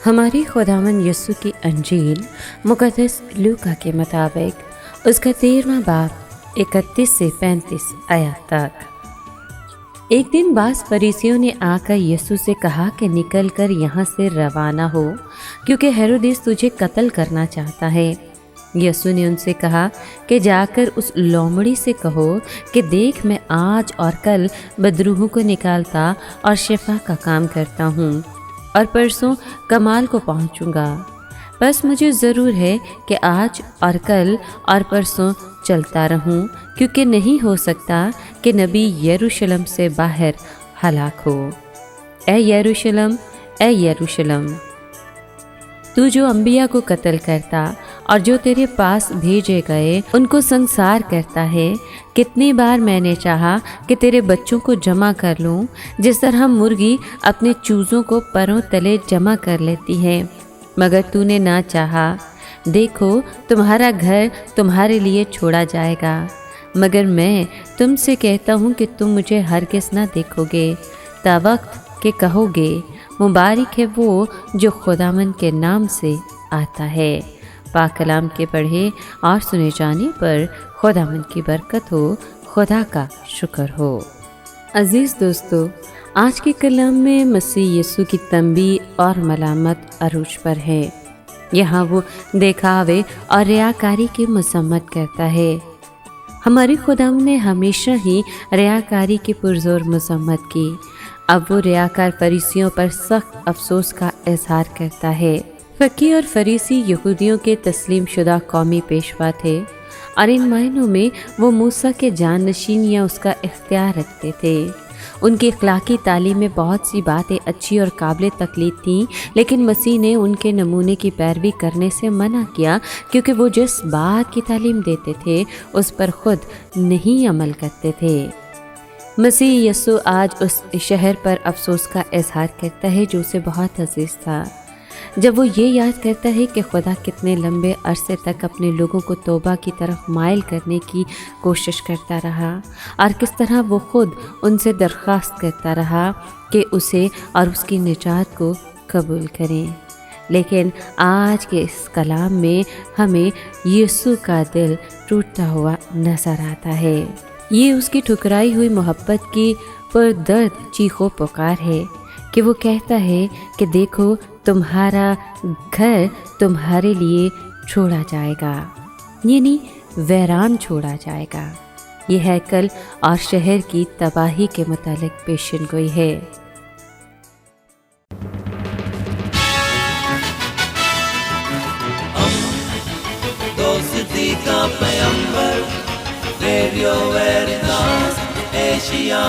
हमारे खुदावंद यीशु की अंजील मुक़द्दस लूका के मुताबिक उसका 13वां बाब 31 से 35 आयत तक। एक दिन बास फरीसियों ने आकर यीशु से कहा कि निकल कर यहाँ से रवाना हो, क्योंकि हेरोदेस तुझे कत्ल करना चाहता है। यीशु ने उनसे कहा कि जाकर उस लोमड़ी से कहो कि देख, मैं आज और कल बदरूहों को निकालता और शिफा का काम करता हूँ और परसों कमाल को पहुँचूँगा। बस मुझे ज़रूर है कि आज और कल और परसों चलता रहूं, क्योंकि नहीं हो सकता कि नबी यरूशलेम से बाहर हलाक हो। ए यरूशलेम, ए यरूशलेम, तू जो अंबिया को कत्ल करता और जो तेरे पास भेजे गए उनको संसार करता है। कितनी बार मैंने चाहा कि तेरे बच्चों को जमा कर लूं, जिस तरह मुर्गी अपने चूज़ों को परों तले जमा कर लेती है, मगर तूने ना चाहा। देखो, तुम्हारा घर तुम्हारे लिए छोड़ा जाएगा, मगर मैं तुमसे कहता हूँ कि तुम मुझे हरगिज़ ना देखोगे, तवक्त के कहोगे, मुबारक है वो जो खुदावंद के नाम से आता है। पाक कलाम के पढ़े और सुने जाने पर खुदावंद की बरकत हो, खुदा का शुक्र हो। अज़ीज़ दोस्तों, आज के कलाम में मसीह यीशु की तंबीह और मलामत अरूज पर है। यहाँ वो दिखावे और रियाकारी की मजम्मत करता है। हमारे खुदावंद ने हमेशा ही रियाकारी की पुरजोर मजम्मत की। अब वो रियाकार फरीसियों पर सख्त अफसोस का इजहार करता है। फ़कीह और फरीसी यहूदियों के तस्लीम शुदा कौमी पेशवा थे और इन मायनों में वो मूसा के जाननशीन या उसका इख्तियार रखते थे। उनकी अखलाकी तालीम में बहुत सी बातें अच्छी और काबिल तकलीद थीं, लेकिन मसीह ने उनके नमूने की पैरवी करने से मना किया, क्योंकि वो जिस बात की तालीम देते थे उस पर ख़ुद नहीं अमल करते थे। मसीह यीशु आज उस शहर पर अफसोस का इजहार करता है जो उसे बहुत अजीज़ था। जब वो ये याद करता है कि खुदा कितने लंबे अरसे तक अपने लोगों को तौबा की तरफ माइल करने की कोशिश करता रहा और किस तरह वो खुद उनसे दरख्वास्त करता रहा कि उसे और उसकी निजात को कबूल करें। लेकिन आज के इस कलाम में हमें यीशु का दिल टूटता हुआ नज़र आता है। ये उसकी ठुकराई हुई मोहब्बत की पुरदर्द चीखो पुकार है कि वो कहता है कि देखो, तुम्हारा घर तुम्हारे लिए छोड़ा जाएगा, यानी वैरान छोड़ा जाएगा। ये हैकल और शहर की तबाही के मुतालिक पेशन गोई है। दोस्ती का पैगंबर, रेडियो वेरितास एशिया।